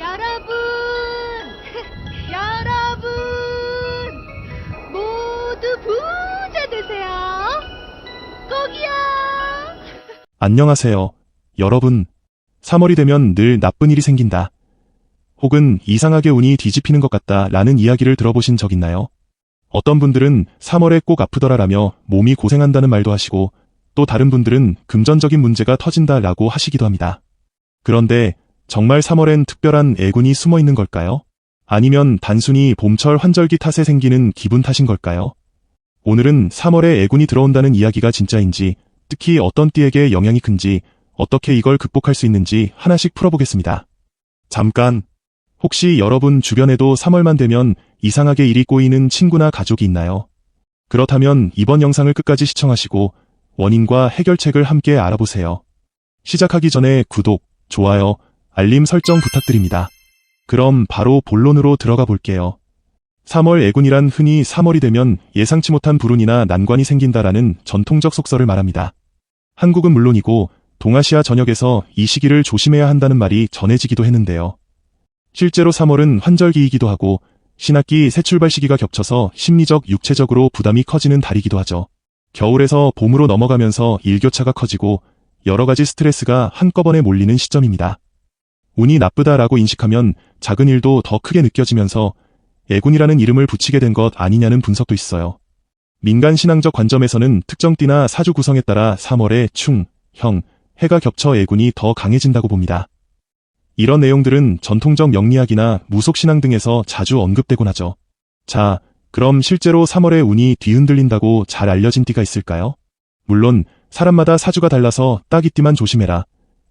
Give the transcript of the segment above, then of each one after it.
여러분, 여러분, 모두 부자 되세요. 꼭이요. 안녕하세요. 여러분, 3월이 되면 늘 나쁜 일이 생긴다. 혹은 이상하게 운이 뒤집히는 것 같다 라는 이야기를 들어보신 적 있나요? 어떤 분들은 3월에 꼭 아프더라라며 몸이 고생한다는 말도 하시고, 또 다른 분들은 금전적인 문제가 터진다 라고 하시기도 합니다. 그런데 정말 3월엔 특별한 애군이 숨어 있는 걸까요? 아니면 단순히 봄철 환절기 탓에 생기는 기분 탓인 걸까요? 오늘은 3월에 애군이 들어온다는 이야기가 진짜인지, 특히 어떤 띠에게 영향이 큰지, 어떻게 이걸 극복할 수 있는지 하나씩 풀어보겠습니다. 잠깐! 혹시 여러분 주변에도 3월만 되면 이상하게 일이 꼬이는 친구나 가족이 있나요? 그렇다면 이번 영상을 끝까지 시청하시고 원인과 해결책을 함께 알아보세요. 시작하기 전에 구독, 좋아요, 알림 설정 부탁드립니다. 그럼 바로 본론으로 들어가 볼게요. 3월 애군이란 흔히 3월이 되면 예상치 못한 불운이나 난관이 생긴다라는 전통적 속설을 말합니다. 한국은 물론이고 동아시아 전역에서 이 시기를 조심해야 한다는 말이 전해지기도 했는데요. 실제로 3월은 환절기이기도 하고 신학기 새 출발 시기가 겹쳐서 심리적, 육체적으로 부담이 커지는 달이기도 하죠. 겨울에서 봄으로 넘어가면서 일교차가 커지고 여러 가지 스트레스가 한꺼번에 몰리는 시점입니다. 운이 나쁘다라고 인식하면 작은 일도 더 크게 느껴지면서 애군이라는 이름을 붙이게 된 것 아니냐는 분석도 있어요. 민간 신앙적 관점에서는 특정 띠나 사주 구성에 따라 3월에 충, 형, 해가 겹쳐 애군이 더 강해진다고 봅니다. 이런 내용들은 전통적 영리학이나 무속신앙 등에서 자주 언급되곤 하죠. 자, 그럼 실제로 3월에 운이 뒤흔들린다고 잘 알려진 띠가 있을까요? 물론 사람마다 사주가 달라서 딱 이 띠만 조심해라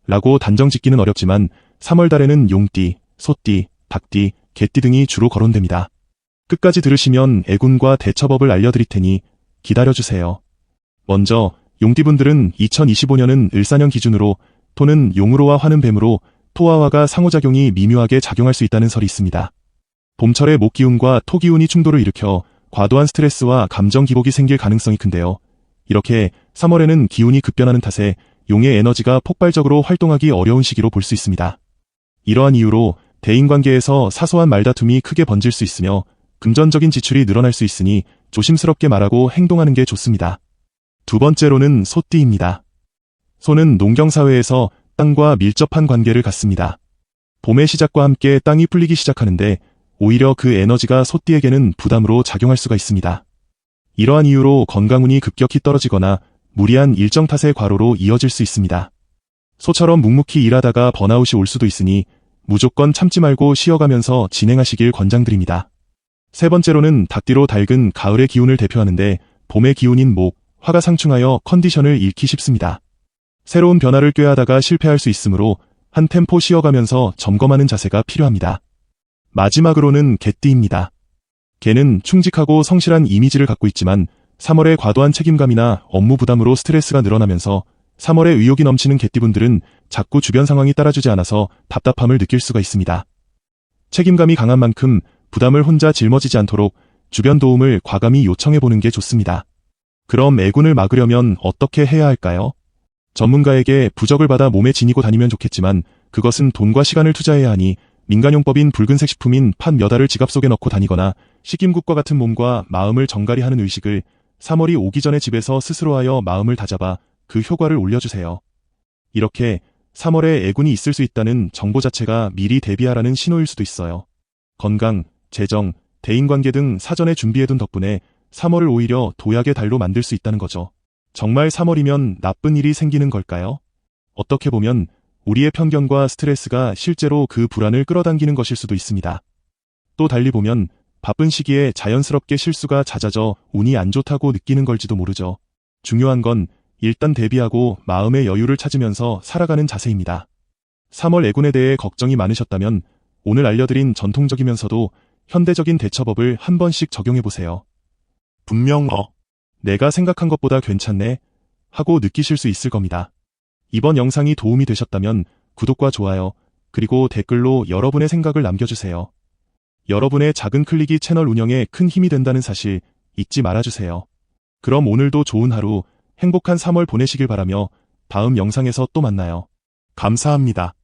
라고 단정 짓기는 어렵지만 3월 달에는 용띠, 소띠, 닭띠, 개띠 등이 주로 거론됩니다. 끝까지 들으시면 애군과 대처법을 알려드릴 테니 기다려주세요. 먼저 용띠분들은 2025년은 을사년 기준으로 토는 용으로와 화는 뱀으로 토와 화가 상호작용이 미묘하게 작용할 수 있다는 설이 있습니다. 봄철의 목기운과 토기운이 충돌을 일으켜 과도한 스트레스와 감정 기복이 생길 가능성이 큰데요. 이렇게 3월에는 기운이 급변하는 탓에 용의 에너지가 폭발적으로 활동하기 어려운 시기로 볼 수 있습니다. 이러한 이유로 대인관계에서 사소한 말다툼이 크게 번질 수 있으며 금전적인 지출이 늘어날 수 있으니 조심스럽게 말하고 행동하는 게 좋습니다. 두 번째로는 소띠입니다. 소는 농경사회에서 땅과 밀접한 관계를 갖습니다. 봄의 시작과 함께 땅이 풀리기 시작하는데 오히려 그 에너지가 소띠에게는 부담으로 작용할 수가 있습니다. 이러한 이유로 건강운이 급격히 떨어지거나 무리한 일정 탓의 과로로 이어질 수 있습니다. 소처럼 묵묵히 일하다가 번아웃이 올 수도 있으니 무조건 참지 말고 쉬어가면서 진행하시길 권장드립니다. 세 번째로는 닭띠로 닭은 가을의 기운을 대표하는데 봄의 기운인 목, 화가 상충하여 컨디션을 잃기 쉽습니다. 새로운 변화를 꾀하다가 실패할 수 있으므로 한 템포 쉬어가면서 점검하는 자세가 필요합니다. 마지막으로는 개띠입니다. 개는 충직하고 성실한 이미지를 갖고 있지만 3월에 과도한 책임감이나 업무 부담으로 스트레스가 늘어나면서 3월에 의욕이 넘치는 개띠분들은 자꾸 주변 상황이 따라주지 않아서 답답함을 느낄 수가 있습니다. 책임감이 강한 만큼 부담을 혼자 짊어지지 않도록 주변 도움을 과감히 요청해보는 게 좋습니다. 그럼 애군을 막으려면 어떻게 해야 할까요? 전문가에게 부적을 받아 몸에 지니고 다니면 좋겠지만 그것은 돈과 시간을 투자해야 하니 민간용법인 붉은색 식품인 팥 몇 알을 지갑 속에 넣고 다니거나 식임국과 같은 몸과 마음을 정갈히 하는 의식을 3월이 오기 전에 집에서 스스로 하여 마음을 다잡아 그 효과를 올려주세요. 이렇게 3월에 애군이 있을 수 있다는 정보 자체가 미리 대비하라는 신호일 수도 있어요. 건강, 재정, 대인관계 등 사전에 준비해둔 덕분에 3월을 오히려 도약의 달로 만들 수 있다는 거죠. 정말 3월이면 나쁜 일이 생기는 걸까요? 어떻게 보면 우리의 편견과 스트레스가 실제로 그 불안을 끌어당기는 것일 수도 있습니다. 또 달리 보면 바쁜 시기에 자연스럽게 실수가 잦아져 운이 안 좋다고 느끼는 걸지도 모르죠. 중요한 건 일단 대비하고 마음의 여유를 찾으면서 살아가는 자세입니다. 3월 애군에 대해 걱정이 많으셨다면 오늘 알려드린 전통적이면서도 현대적인 대처법을 한 번씩 적용해보세요. 분명 내가 생각한 것보다 괜찮네 하고 느끼실 수 있을 겁니다. 이번 영상이 도움이 되셨다면 구독과 좋아요, 그리고 댓글로 여러분의 생각을 남겨주세요. 여러분의 작은 클릭이 채널 운영에 큰 힘이 된다는 사실 잊지 말아주세요. 그럼 오늘도 좋은 하루, 행복한 3월 보내시길 바라며 다음 영상에서 또 만나요. 감사합니다.